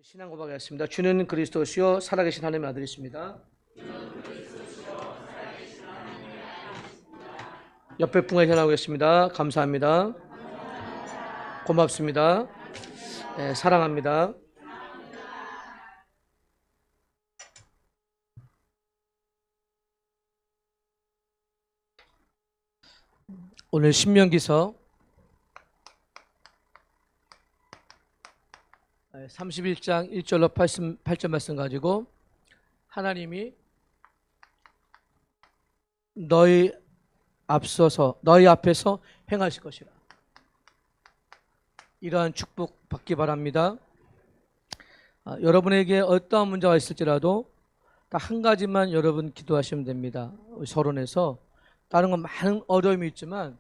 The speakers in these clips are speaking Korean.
신앙 고백하겠습니다. 주는 그리스도시요 살아계신 하나님의 아들이십니다. 옆에 분과 전하겠습니다. 감사합니다. 고맙습니다. 네, 사랑합니다. 오늘 신명기서 31장 1절로 8절 말씀 가지고 하나님이 너희 앞에서 행하실 것이라, 이러한 축복 받기 바랍니다. 여러분에게 어떠한 문제가 있을지라도 딱 한 가지만 여러분 기도하시면 됩니다. 서론에서 다른 건 많은 어려움이 있지만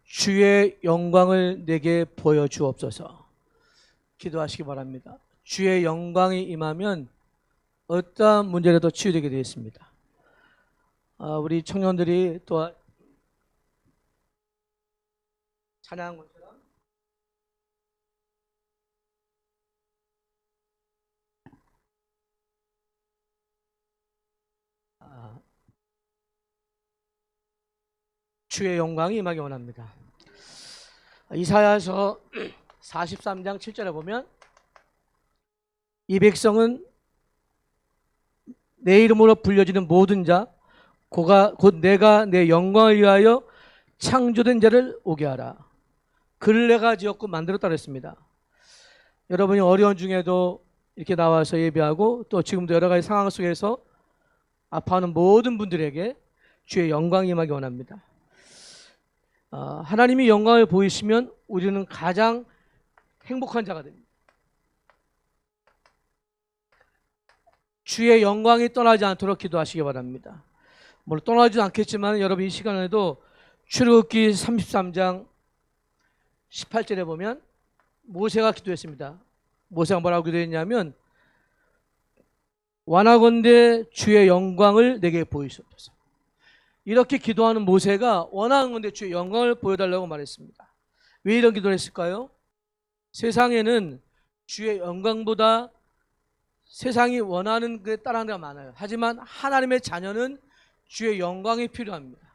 주의 영광을 내게 보여주옵소서 기도하시기 바랍니다. 주의 영광이 임하면 어떠한 문제라도 치유되게 되어 있습니다. 우리 청년들이 또 찬양한 것처럼 주의 영광이 임하기 원합니다. 이사야서 43장 7절에 보면 이 백성은 내 이름으로 불려지는 모든 자 곧 내가 내 영광을 위하여 창조된 자를 오게 하라. 그를 내가 지었고 만들었다 그랬습니다. 여러분이 어려운 중에도 이렇게 나와서 예배하고 또 지금도 여러 가지 상황 속에서 아파하는 모든 분들에게 주의 영광이 임하기 원합니다. 하나님이 영광을 보이시면 우리는 가장 행복한 자가 됩니다. 주의 영광이 떠나지 않도록 기도하시기 바랍니다. 물론 떠나지도 않겠지만 여러분 이 시간에도 출애굽기 33장 18절에 보면 모세가 기도했습니다. 모세가 뭐라고 기도했냐면 원하건대 주의 영광을 내게 보이시옵소서. 이렇게 기도하는 모세가 원하는 건데 주의 영광을 보여달라고 말했습니다. 왜 이런 기도를 했을까요? 세상에는 주의 영광보다 세상이 원하는 것에 따르는 데가 많아요. 하지만 하나님의 자녀는 주의 영광이 필요합니다.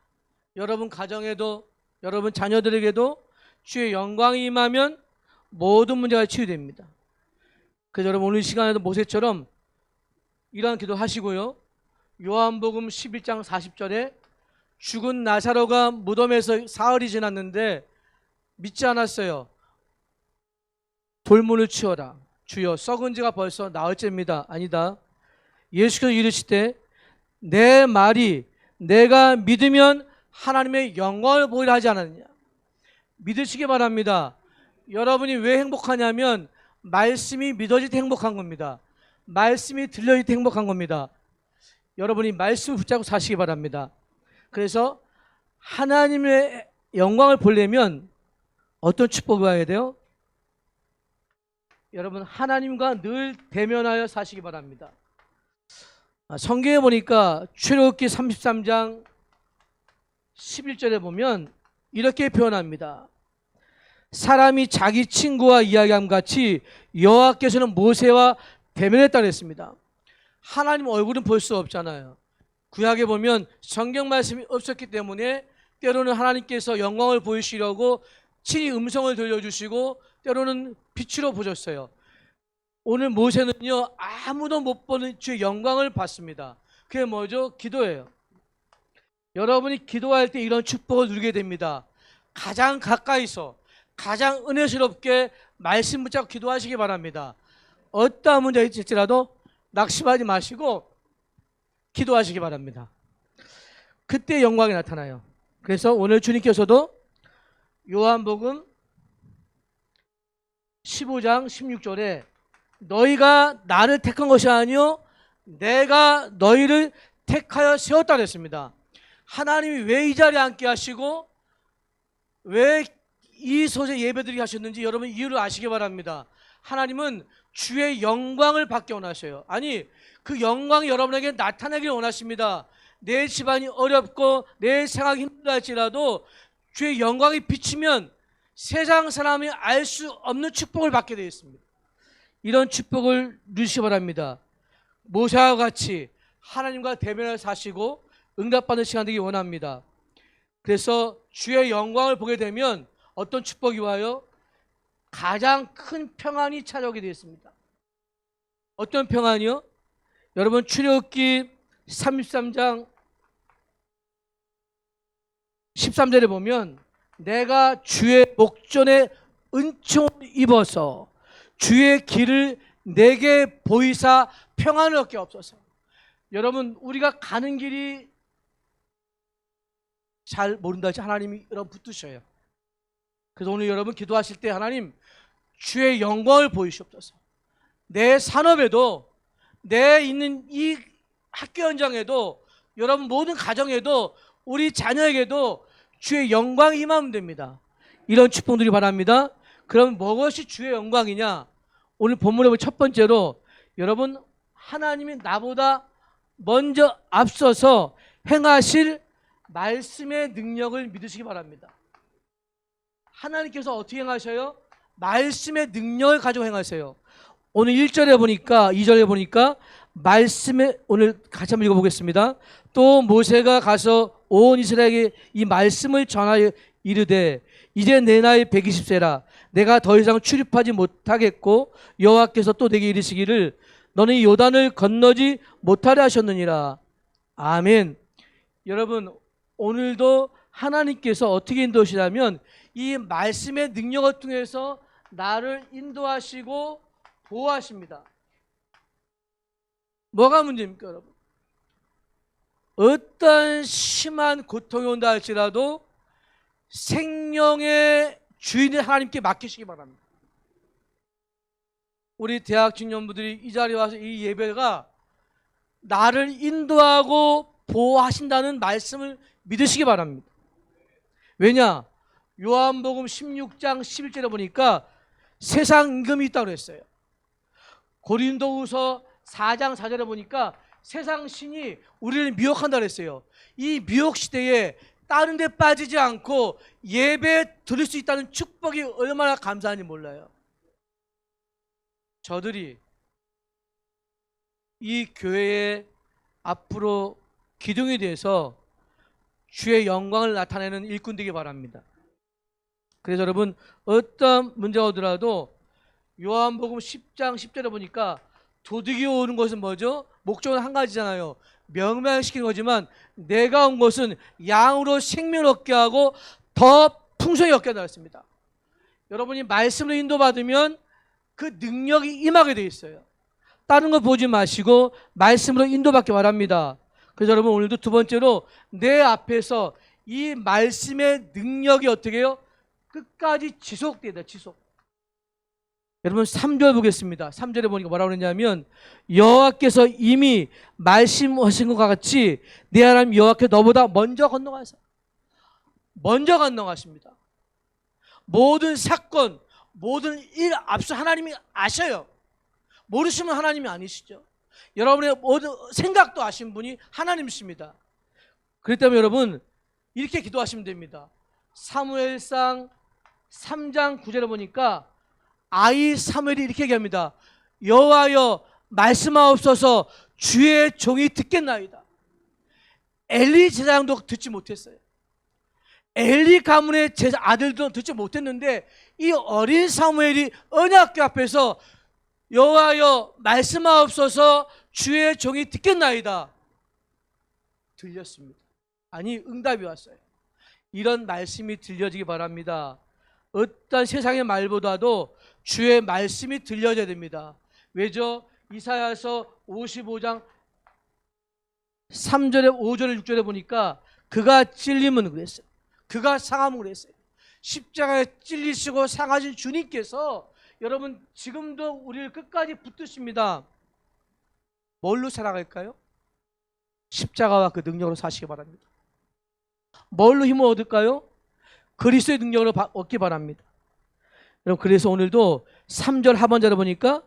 여러분 가정에도 여러분 자녀들에게도 주의 영광이 임하면 모든 문제가 치유됩니다. 그래서 여러분 오늘 이 시간에도 모세처럼 이러한 기도 하시고요. 요한복음 11장 40절에 죽은 나사로가 무덤에서 사흘이 지났는데 믿지 않았어요. 돌문을 치워라. 주여 썩은 지가 벌써 나흘째입니다. 아니다. 예수께서 이르시되 내 말이 내가 믿으면 하나님의 영광을 보이라 하지 않았느냐. 믿으시기 바랍니다. 여러분이 왜 행복하냐면 말씀이 믿어질 때 행복한 겁니다. 말씀이 들려질 때 행복한 겁니다. 여러분이 말씀을 붙잡고 사시기 바랍니다. 그래서 하나님의 영광을 보려면 어떤 축복을 받아야 돼요? 여러분 하나님과 늘 대면하여 사시기 바랍니다. 성경에 보니까 출애굽기 33장 11절에 보면 이렇게 표현합니다. 사람이 자기 친구와 이야기함 같이 여호와께서는 모세와 대면했다 그랬습니다. 하나님 얼굴은 볼 수 없잖아요. 구약에 보면 성경 말씀이 없었기 때문에 때로는 하나님께서 영광을 보이시려고 친히 음성을 들려주시고 때로는 빛으로 보셨어요. 오늘 모세는요 아무도 못 보는 주의 영광을 받습니다. 그게 뭐죠? 기도예요. 여러분이 기도할 때 이런 축복을 누리게 됩니다. 가장 가까이서 가장 은혜스럽게 말씀 붙잡고 기도하시기 바랍니다. 어떠한 문제가 있을지라도 낙심하지 마시고 기도하시기 바랍니다. 그때 영광이 나타나요. 그래서 오늘 주님께서도 요한복음 15장 16절에 너희가 나를 택한 것이 아니요 내가 너희를 택하여 세웠다 그랬습니다. 하나님이 왜 이 자리에 앉게 하시고 왜 이 소재 예배드리게 하셨는지 여러분 이유를 아시기 바랍니다. 하나님은 주의 영광을 받기 원하셔요. 아니 그 영광이 여러분에게 나타나길 원하십니다. 내 집안이 어렵고 내 생활이 힘들다 할지라도 주의 영광이 비치면 세상 사람이 알 수 없는 축복을 받게 되어 있습니다. 이런 축복을 누리시기 바랍니다. 모세와 같이 하나님과 대면을 사시고 응답받는 시간 되기 원합니다. 그래서 주의 영광을 보게 되면 어떤 축복이 와요? 가장 큰 평안이 찾아오게 되어 있습니다. 어떤 평안이요? 여러분 출애굽기 33장 13절에 보면 내가 주의 목전에 은총을 입어서 주의 길을 내게 보이사 평안을 얻게 없어서. 여러분 우리가 가는 길이 잘 모른다 할지 하나님이 여러분 붙드셔요. 그래서 오늘 여러분 기도하실 때 하나님 주의 영광을 보이시옵소서. 내 산업에도 내 있는 이 학교 현장에도 여러분 모든 가정에도 우리 자녀에게도 주의 영광이 임하면 됩니다. 이런 축복들이 바랍니다. 그럼 무엇이 주의 영광이냐? 오늘 본문에 보면 첫 번째로 여러분 하나님이 나보다 먼저 앞서서 행하실 말씀의 능력을 믿으시기 바랍니다. 하나님께서 어떻게 행하셔요? 말씀의 능력을 가지고 행하세요. 오늘 1절에 보니까 2절에 보니까 말씀에 오늘 같이 한번 읽어보겠습니다. 또 모세가 가서 온 이스라엘에게 이 말씀을 전하여 이르되 이제 내 나이 120세라 내가 더 이상 출입하지 못하겠고 여호와께서 또 내게 이르시기를 너는 요단을 건너지 못하려 하셨느니라. 아멘. 여러분 오늘도 하나님께서 어떻게 인도하시냐면 이 말씀의 능력을 통해서 나를 인도하시고 보호하십니다. 뭐가 문제입니까 여러분? 어떤 심한 고통이 온다 할지라도 생명의 주인인 하나님께 맡기시기 바랍니다. 우리 대학 청년부들이 이 자리에 와서 이 예배가 나를 인도하고 보호하신다는 말씀을 믿으시기 바랍니다. 왜냐? 요한복음 16장 11절에 보니까 세상 임금이 있다고 그랬어요. 고린도후서 4장 4절에 보니까 세상 신이 우리를 미혹한다고 그랬어요. 이 미혹 시대에 다른 데 빠지지 않고 예배 드릴 수 있다는 축복이 얼마나 감사한지 몰라요. 저들이 이 교회의 앞으로 기둥이 돼서 주의 영광을 나타내는 일꾼 되기 바랍니다. 그래서 여러분 어떤 문제가 오더라도 요한복음 10장 10절에 보니까 도둑이 오는 것은 뭐죠? 목적은 한 가지잖아요. 명명시키는 거지만 내가 온 것은 양으로 생명을 얻게 하고 더 풍성히 얻게 한다 했습니다. 여러분이 말씀으로 인도받으면 그 능력이 임하게 되어 있어요. 다른 거 보지 마시고 말씀으로 인도받기 바랍니다. 그래서 여러분 오늘도 두 번째로 내 앞에서 이 말씀의 능력이 어떻게 해요? 끝까지 지속돼야 돼요. 지속. 여러분 3절 보겠습니다. 3절에 보니까 뭐라고 그러냐면 여호와께서 이미 말씀하신 것과 같이 내 하나님 여호와께 너보다 먼저 건너가십니다. 모든 사건, 모든 일 앞서 하나님이 아셔요. 모르시면 하나님이 아니시죠. 여러분의 모든 생각도 아신 분이 하나님이십니다. 그렇기 때문에 여러분 이렇게 기도하시면 됩니다. 사무엘상 3장 9절에 보니까 아이 사무엘이 이렇게 얘기합니다. 여호와여 말씀하옵소서 주의 종이 듣겠나이다. 엘리 제사장도 듣지 못했어요. 엘리 가문의 제자 아들도 듣지 못했는데 이 어린 사무엘이 언약궤 앞에서 여호와여 말씀하옵소서 주의 종이 듣겠나이다. 들렸습니다. 아니 응답이 왔어요. 이런 말씀이 들려지기 바랍니다. 어떤 세상의 말보다도 주의 말씀이 들려져야 됩니다. 왜죠? 이사야서 55장 3절에 5절에 6절에 보니까 그가 찔림은 그랬어요. 그가 상함은 그랬어요. 십자가에 찔리시고 상하신 주님께서 여러분 지금도 우리를 끝까지 붙드십니다. 뭘로 살아갈까요? 십자가와 그 능력으로 사시기 바랍니다. 뭘로 힘을 얻을까요? 그리스도의 능력으로 얻기 바랍니다. 여러분 그래서 오늘도 3절 하반절에 보니까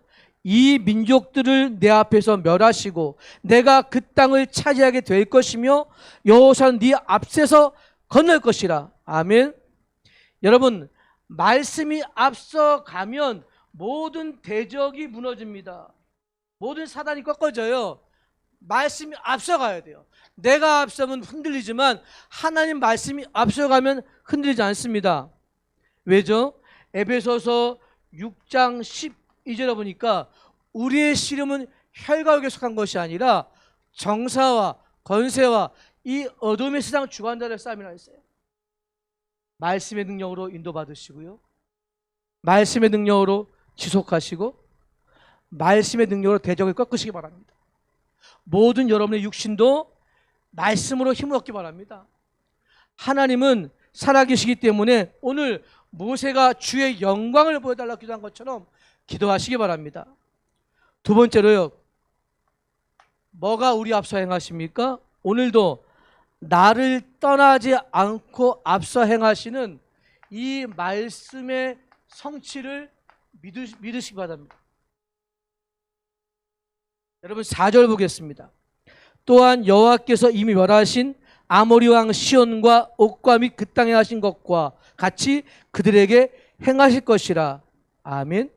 이 민족들을 내 앞에서 멸하시고 내가 그 땅을 차지하게 될 것이며 여호와는 네 앞에서 건널 것이라. 아멘. 여러분, 말씀이 앞서가면 모든 대적이 무너집니다. 모든 사단이 꺾어져요. 말씀이 앞서가야 돼요. 내가 앞서면 흔들리지만 하나님 말씀이 앞서가면 흔들리지 않습니다. 왜죠? 에베소서 6장 12절에 보니까 우리의 씨름은 혈과육에 속한 것이 아니라 정사와 권세와 이 어둠의 세상 주관자들의 싸움이라 했어요. 말씀의 능력으로 인도받으시고요, 말씀의 능력으로 지속하시고 말씀의 능력으로 대적을 꺾으시기 바랍니다. 모든 여러분의 육신도 말씀으로 힘을 얻기 바랍니다. 하나님은 살아계시기 때문에 오늘 모세가 주의 영광을 보여달라고 기도한 것처럼 기도하시기 바랍니다. 두 번째로요, 뭐가 우리 앞서 행하십니까? 오늘도 나를 떠나지 않고 앞서 행하시는 이 말씀의 성취를 믿으시기 바랍니다. 여러분 4절 보겠습니다. 또한 여호와께서 이미 멸하신 아모리 왕 시온과 옥과 및 그 땅에 하신 것과 같이 그들에게 행하실 것이라. 아멘.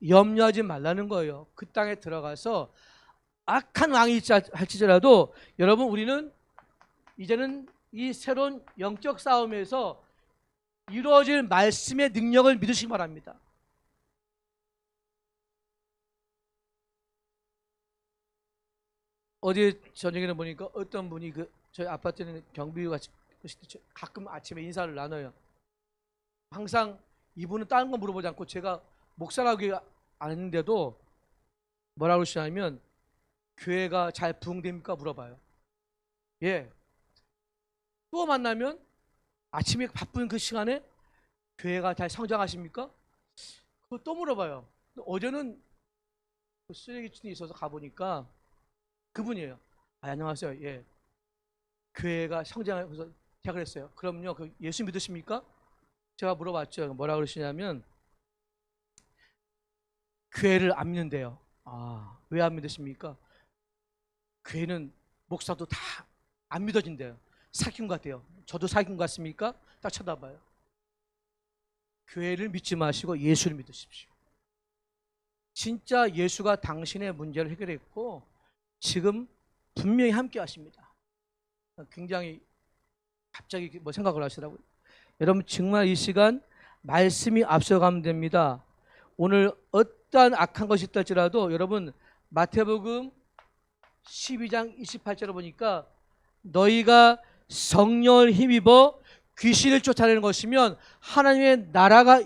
염려하지 말라는 거예요. 그 땅에 들어가서 악한 왕이 할지라도 여러분, 우리는 이제는 이 새로운 영적 싸움에서 이루어질 말씀의 능력을 믿으시기 바랍니다. 어제 저녁에는 보니까 어떤 분이 저희 아파트는 경비가 가끔 아침에 인사를 나눠요. 항상 이분은 다른 거 물어보지 않고 제가 목사라고 안 했는데도 뭐라고 그러시냐면 교회가 잘 부흥됩니까 물어봐요. 예. 또 만나면 아침에 바쁜 그 시간에 교회가 잘 성장하십니까? 그거 또 물어봐요. 어제는 쓰레기통이 있어서 가보니까 그분이에요. 안녕하세요. 예. 교회가 성장해서 제가 그랬어요. 그럼요. 예수 믿으십니까? 제가 물어봤죠. 뭐라고 그러시냐면 교회를 안 믿는데요. 왜 안 믿으십니까? 교회는 목사도 다 안 믿어진대요. 사기꾼 같아요. 저도 사기꾼 같습니까? 딱 쳐다봐요. 교회를 믿지 마시고 예수를 믿으십시오. 진짜 예수가 당신의 문제를 해결했고 지금 분명히 함께 하십니다. 굉장히 갑자기 뭐 생각을 하시더라고요. 여러분 정말 이 시간 말씀이 앞서가면 됩니다. 오늘 어떠한 악한 것이 있다지라도 여러분 마태복음 12장 28절을 보니까 너희가 성령을 힘입어 귀신을 쫓아내는 것이면 하나님의 나라가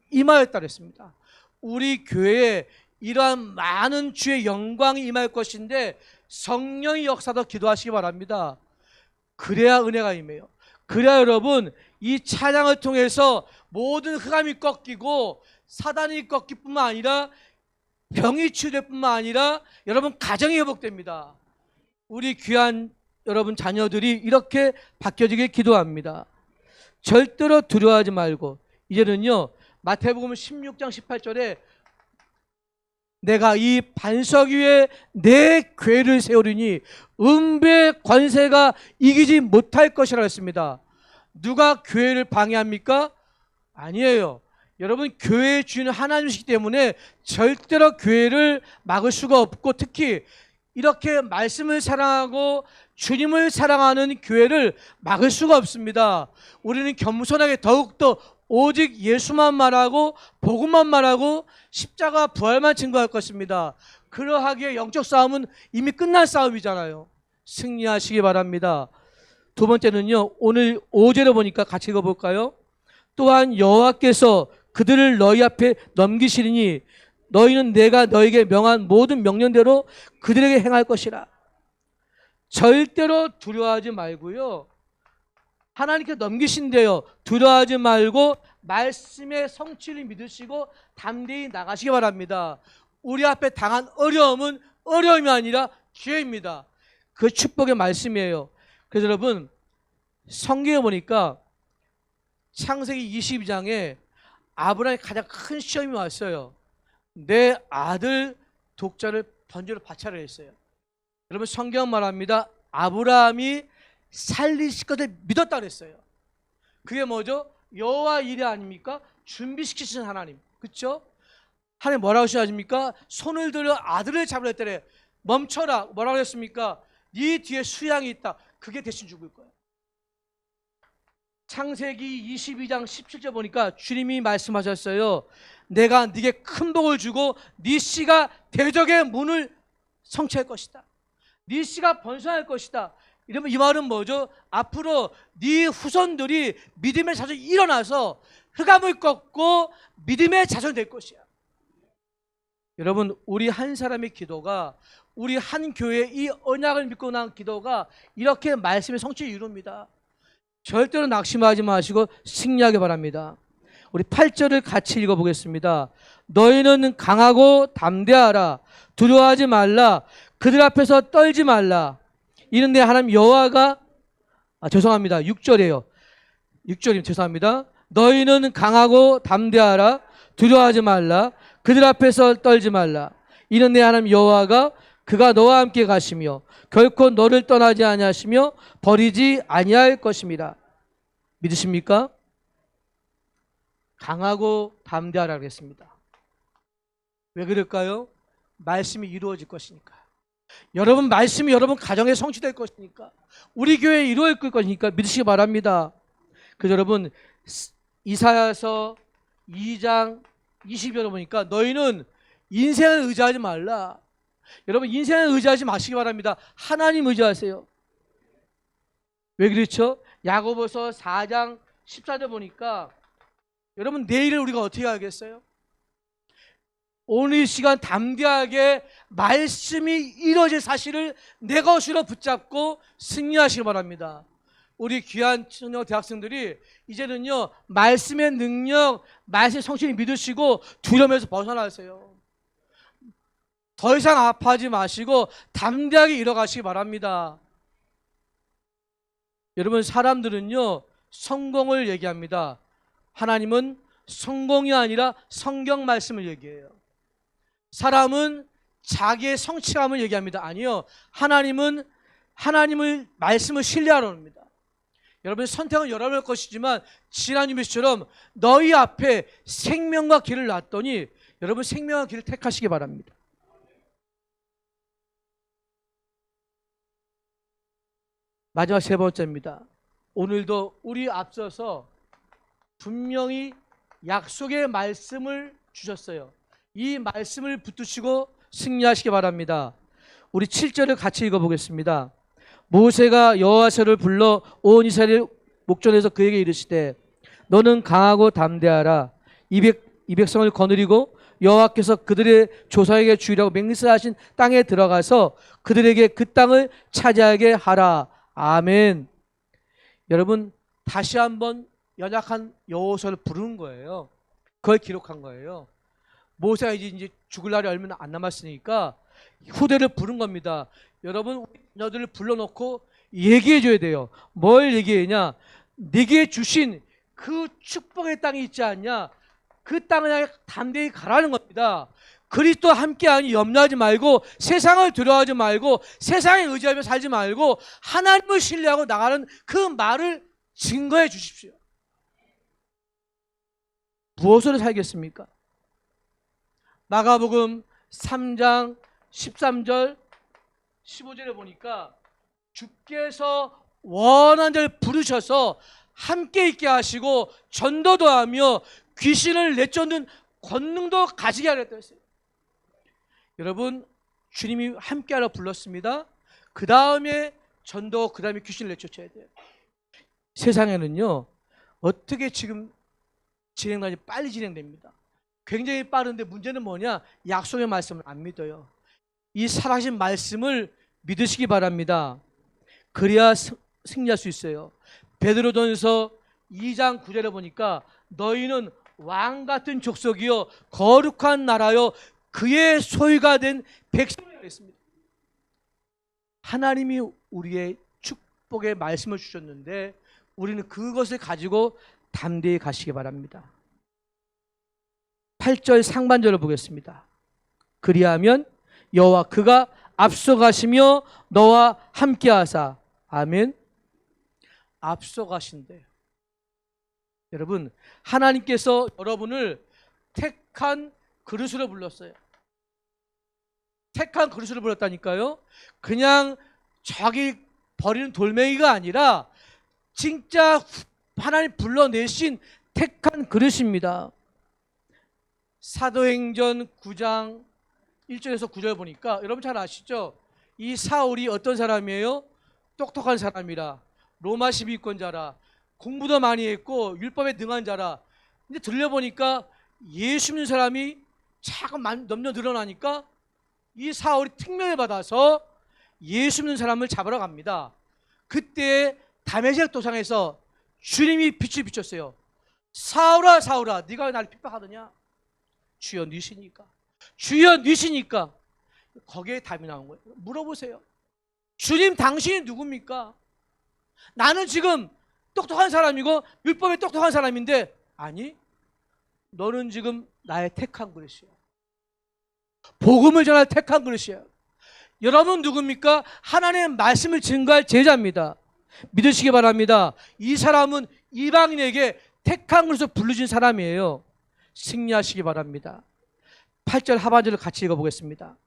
임하였다 그랬습니다. 우리 교회에 이러한 많은 주의 영광이 임할 것인데 성령의 역사도 기도하시기 바랍니다. 그래야 은혜가 임해요. 그래야 여러분 이 찬양을 통해서 모든 흑암이 꺾이고 사단이 꺾일 뿐만 아니라 병이 치유될 뿐만 아니라 여러분 가정이 회복됩니다. 우리 귀한 여러분 자녀들이 이렇게 바뀌어지길 기도합니다. 절대로 두려워하지 말고 이제는요 마태복음 16장 18절에 내가 이 반석 위에 내 궤를 세우리니 음배의 관세가 이기지 못할 것이라 했습니다. 누가 교회를 방해합니까? 아니에요. 여러분 교회의 주인은 하나님이시기 때문에 절대로 교회를 막을 수가 없고 특히 이렇게 말씀을 사랑하고 주님을 사랑하는 교회를 막을 수가 없습니다. 우리는 겸손하게 더욱더 오직 예수만 말하고 복음만 말하고 십자가 부활만 증거할 것입니다. 그러하기에 영적 싸움은 이미 끝난 싸움이잖아요. 승리하시기 바랍니다. 두 번째는요 오늘 5절에 보니까 같이 읽어볼까요? 또한 여호와께서 그들을 너희 앞에 넘기시리니 너희는 내가 너희에게 명한 모든 명령대로 그들에게 행할 것이라. 절대로 두려워하지 말고요 하나님께 넘기신대요. 두려워하지 말고 말씀의 성취를 믿으시고 담대히 나가시기 바랍니다. 우리 앞에 당한 어려움은 어려움이 아니라 기회입니다. 그 축복의 말씀이에요. 그래서 여러분 성경에 보니까 창세기 22장에 아브라함이 가장 큰 시험이 왔어요. 내 아들 독자를 번제로 바쳐라 했어요. 여러분 성경 말합니다. 아브라함이 살리실 것을 믿었다 그랬어요. 그게 뭐죠? 여호와 일이 아닙니까? 준비시키신 하나님. 그렇죠? 하나님 뭐라고 하십니까? 손을 들어 아들을 잡으려 했더래. 멈춰라. 뭐라고 했습니까? 네 뒤에 수양이 있다. 그게 대신 죽을 거야. 창세기 22장 17절 보니까 주님이 말씀하셨어요. 내가 네게 큰 복을 주고 네 씨가 대적의 문을 성취할 것이다. 네 씨가 번성할 것이다. 이러면 이 말은 뭐죠? 앞으로 네 후손들이 믿음의 자손이 일어나서 흑암을 꺾고 믿음의 자손이 될 것이야. 여러분 우리 한 사람의 기도가, 우리 한 교회의 이 언약을 믿고 난 기도가 이렇게 말씀의 성취를 이룹니다. 절대로 낙심하지 마시고 승리하기 바랍니다. 우리 8절을 같이 읽어보겠습니다. 너희는 강하고 담대하라. 두려워하지 말라. 그들 앞에서 떨지 말라. 이는데 하나님 여호와가 죄송합니다. 6절이에요. 6절이면 죄송합니다. 너희는 강하고 담대하라. 두려워하지 말라. 그들 앞에서 떨지 말라. 이는데 하나님 여호와가 그가 너와 함께 가시며 결코 너를 떠나지 아니하시며 버리지 아니할 것입니다. 믿으십니까? 강하고 담대하라고 했습니다. 왜 그럴까요? 말씀이 이루어질 것이니까. 여러분 말씀이 여러분 가정에 성취될 것이니까. 우리 교회에 이루어질 것이니까 믿으시기 바랍니다. 그래서 여러분 이사야서 2장 20절을 보니까 너희는 인생을 의지하지 말라. 여러분 인생을 의지하지 마시기 바랍니다. 하나님 의지하세요. 왜 그렇죠? 야고보서 4장 14절 보니까 여러분 내일을 우리가 어떻게 알겠어요? 오늘 이 시간 담대하게 말씀이 이루어질 사실을 내 것으로 붙잡고 승리하시기 바랍니다. 우리 귀한 청년 대학생들이 이제는요 말씀의 능력, 말씀의 성취를 믿으시고 두려움에서 벗어나세요. 더 이상 아파하지 마시고 담대하게 일어가시기 바랍니다. 여러분 사람들은요 성공을 얘기합니다. 하나님은 성공이 아니라 성경 말씀을 얘기해요. 사람은 자기의 성취감을 얘기합니다. 아니요, 하나님은 하나님을 말씀을 신뢰하러 합니다. 여러분의 선택은 여러분의 것이지만 지난 유미처럼 너희 앞에 생명과 길을 놨더니 여러분 생명과 길을 택하시기 바랍니다. 마지막 세 번째입니다. 오늘도 우리 앞서서 분명히 약속의 말씀을 주셨어요. 이 말씀을 붙드시고 승리하시기 바랍니다. 우리 7절을 같이 읽어보겠습니다. 모세가 여호와서를 불러 온 이스라엘 목전에서 그에게 이르시되 너는 강하고 담대하라. 이 백성을 거느리고 여호와께서 그들의 조상에게 주리라고 맹세하신 땅에 들어가서 그들에게 그 땅을 차지하게 하라. 아멘. 여러분 다시 한번 연약한 여호와서를 부르는 거예요. 그걸 기록한 거예요. 모세가 이제 죽을 날이 얼마 안 남았으니까 후대를 부른 겁니다. 여러분 너희들을 불러놓고 얘기해 줘야 돼요. 뭘 얘기하냐? 네게 주신 그 축복의 땅이 있지 않냐? 그 땅을 향해 담대히 가라는 겁니다. 그리스도와 함께하니 염려하지 말고 세상을 두려워하지 말고 세상에 의지하며 살지 말고 하나님을 신뢰하고 나가는 그 말을 증거해 주십시오. 무엇으로 살겠습니까? 마가복음 3장 13절 15절에 보니까 주께서 원한 자를 부르셔서 함께 있게 하시고 전도도 하며 귀신을 내쫓는 권능도 가지게 하랬다 했어요. 여러분 주님이 함께 하라 불렀습니다. 그 다음에 전도, 그 다음에 귀신을 내쫓아야 돼요. 세상에는요 어떻게 지금 진행하지 빨리 진행됩니다. 굉장히 빠른데 문제는 뭐냐? 약속의 말씀을 안 믿어요. 이 살아계신 말씀을 믿으시기 바랍니다. 그래야 승리할 수 있어요. 베드로전서 2장 9절에 보니까 너희는 왕같은 족속이요 거룩한 나라요 그의 소유가 된 백성이라고 했습니다. 하나님이 우리의 축복의 말씀을 주셨는데 우리는 그것을 가지고 담대히 가시기 바랍니다. 8절 상반절을 보겠습니다. 그리하면 여호와 그가 앞서가시며 너와 함께하사. 아멘. 앞서가신대요. 여러분, 하나님께서 여러분을 택한 그릇으로 불렀어요. 택한 그릇으로 불렀다니까요. 그냥 자기 버리는 돌멩이가 아니라 진짜 하나님 불러내신 택한 그릇입니다. 사도행전 9장 1절에서 9절 보니까 여러분 잘 아시죠? 이 사울이 어떤 사람이에요? 똑똑한 사람이라, 로마 시비권자라, 공부도 많이 했고 율법에 능한 자라. 근데 들려보니까 예수 믿는 사람이 자꾸 넘쳐 늘어나니까 이 사울이 특명을 받아서 예수 믿는 사람을 잡으러 갑니다. 그때 다메섹 도상에서 주님이 빛을 비췄어요. 사울아 사울아 네가 나를 핍박하더냐? 주여 니시니까. 주여 니시니까. 거기에 답이 나온 거예요. 물어보세요. 주님 당신이 누굽니까? 나는 지금 똑똑한 사람이고 율법에 똑똑한 사람인데, 아니 너는 지금 나의 택한 그릇이야. 복음을 전할 택한 그릇이야. 여러분 누굽니까? 하나님의 말씀을 증거할 제자입니다. 믿으시기 바랍니다. 이 사람은 이방인에게 택한 그릇으로 부르신 사람이에요. 승리하시기 바랍니다. 8절 하반절을 같이 읽어보겠습니다.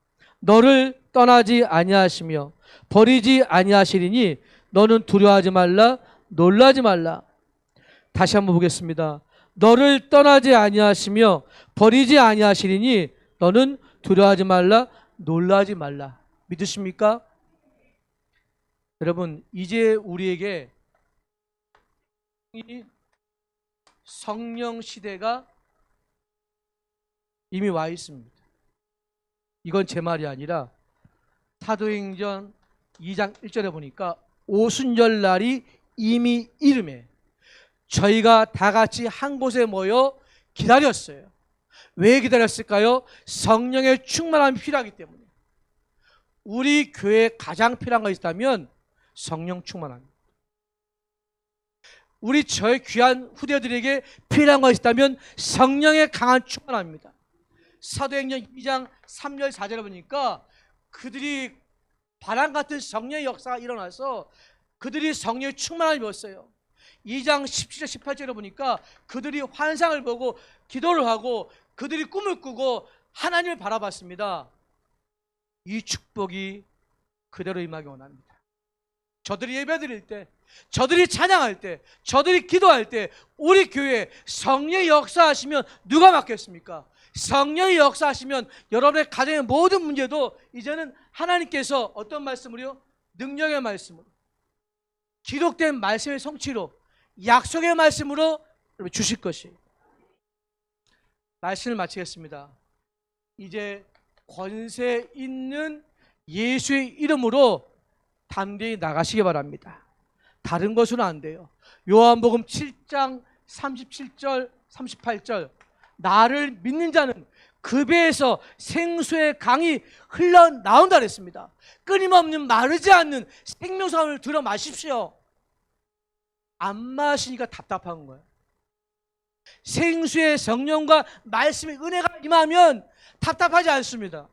너를 떠나지 아니하시며 버리지 아니하시리니 너는 두려워하지 말라, 놀라지 말라. 다시 한번 보겠습니다. 너를 떠나지 아니하시며 버리지 아니하시리니 너는 두려워하지 말라, 놀라지 말라. 믿으십니까? 여러분, 이제 우리에게 성령 시대가 이미 와 있습니다. 이건 제 말이 아니라 사도행전 2장 1절에 보니까 오순절 날이 이미 이름에 저희가 다 같이 한 곳에 모여 기다렸어요. 왜 기다렸을까요? 성령의 충만함이 필요하기 때문에. 우리 교회에 가장 필요한 것이 있다면 성령 충만함입니다. 우리 저의 귀한 후대들에게 필요한 것이 있다면 성령의 강한 충만함입니다. 사도행전 2장 3절 4절에 보니까 그들이 바람 같은 성령의 역사가 일어나서 그들이 성령의 충만함을 입었어요. 2장 17절 18절에 보니까 그들이 환상을 보고 기도를 하고 그들이 꿈을 꾸고 하나님을 바라봤습니다. 이 축복이 그대로 임하기 원합니다. 저들이 예배드릴 때, 저들이 찬양할 때, 저들이 기도할 때 우리 교회에 성령이 역사하시면 누가 맡겠습니까? 성령이 역사하시면 여러분의 가정의 모든 문제도 이제는 하나님께서 어떤 말씀으로요? 능력의 말씀으로, 기록된 말씀의 성취로, 약속의 말씀으로 주실 것이에요. 말씀을 마치겠습니다. 이제 권세 있는 예수의 이름으로 담대히 나가시기 바랍니다. 다른 것으로는 안 돼요. 요한복음 7장 37절 38절 나를 믿는 자는 그 배에서 생수의 강이 흘러나온다 그랬습니다. 끊임없는 마르지 않는 생명수를 들어 마십시오. 안 마시니까 답답한 거예요. 생수의 성령과 말씀의 은혜가 임하면 답답하지 않습니다.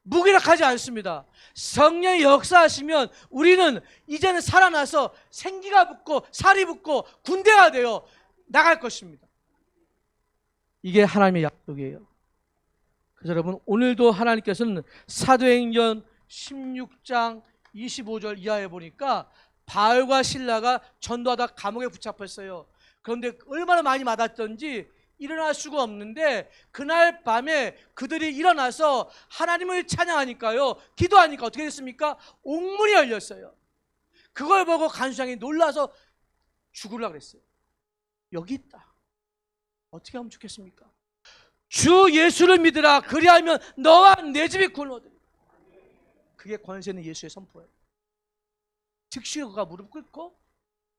무기력하지 않습니다. 성령이 역사하시면 우리는 이제는 살아나서 생기가 붙고 살이 붙고 군대가 되어 나갈 것입니다. 이게 하나님의 약속이에요. 그래서 여러분, 오늘도 하나님께서는 사도행전 16장 25절 이하에 보니까 바울과 실라가 전도하다 감옥에 붙잡혔어요. 그런데 얼마나 많이 맞았던지 일어날 수가 없는데 그날 밤에 그들이 일어나서 하나님을 찬양하니까요, 기도하니까 어떻게 됐습니까? 옥문이 열렸어요. 그걸 보고 간수장이 놀라서 죽으려고 그랬어요. 여기 있다. 어떻게 하면 좋겠습니까? 주 예수를 믿으라. 그리하면 너와 내 집이 구원하리라. 그게 권세 있는 예수의 선포예요. 즉시 그가 무릎 꿇고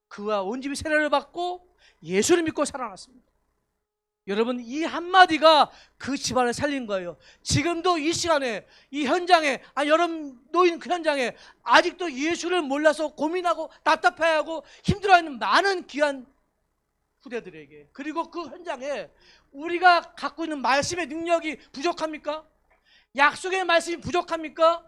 그와 온 집이 세례를 받고 예수를 믿고 살아났습니다. 여러분, 이 한마디가 그 집안을 살린 거예요. 지금도 이 시간에 이 현장에, 여러분 놓인 그 현장에 아직도 예수를 몰라서 고민하고 답답해하고 힘들어하는 많은 귀한 후대들에게. 그리고 그 현장에 우리가 갖고 있는 말씀의 능력이 부족합니까? 약속의 말씀이 부족합니까?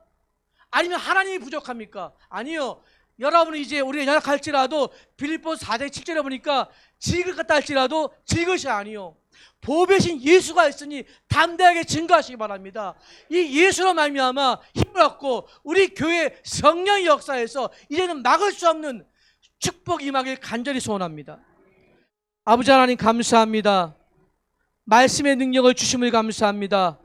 아니면 하나님이 부족합니까? 아니요. 여러분은 이제 우리가 연약할지라도 빌립보서 4장 7절에 보니까 지을 것 같다 할지라도 지을 것이 아니요. 보배신 예수가 있으니 담대하게 증거하시기 바랍니다. 이 예수로 말미암아 힘을 얻고 우리 교회 성령의 역사에서 이제는 막을 수 없는 축복이 임하길 간절히 소원합니다. 아버지 하나님 감사합니다. 말씀의 능력을 주심을 감사합니다.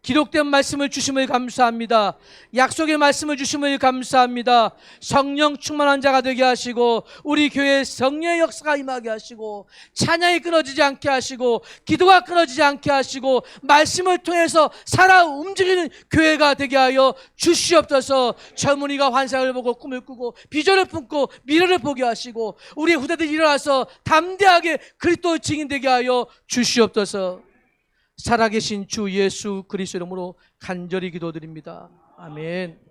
기록된 말씀을 주심을 감사합니다. 약속의 말씀을 주심을 감사합니다. 성령 충만한 자가 되게 하시고 우리 교회에 성령의 역사가 임하게 하시고 찬양이 끊어지지 않게 하시고 기도가 끊어지지 않게 하시고 말씀을 통해서 살아 움직이는 교회가 되게 하여 주시옵소서. 젊은이가 환상을 보고 꿈을 꾸고 비전을 품고 미래를 보게 하시고 우리 후대들이 일어나서 담대하게 그리스도의 증인되게 하여 주시옵소서. 살아계신 주 예수 그리스도 이름으로 간절히 기도드립니다. 아멘.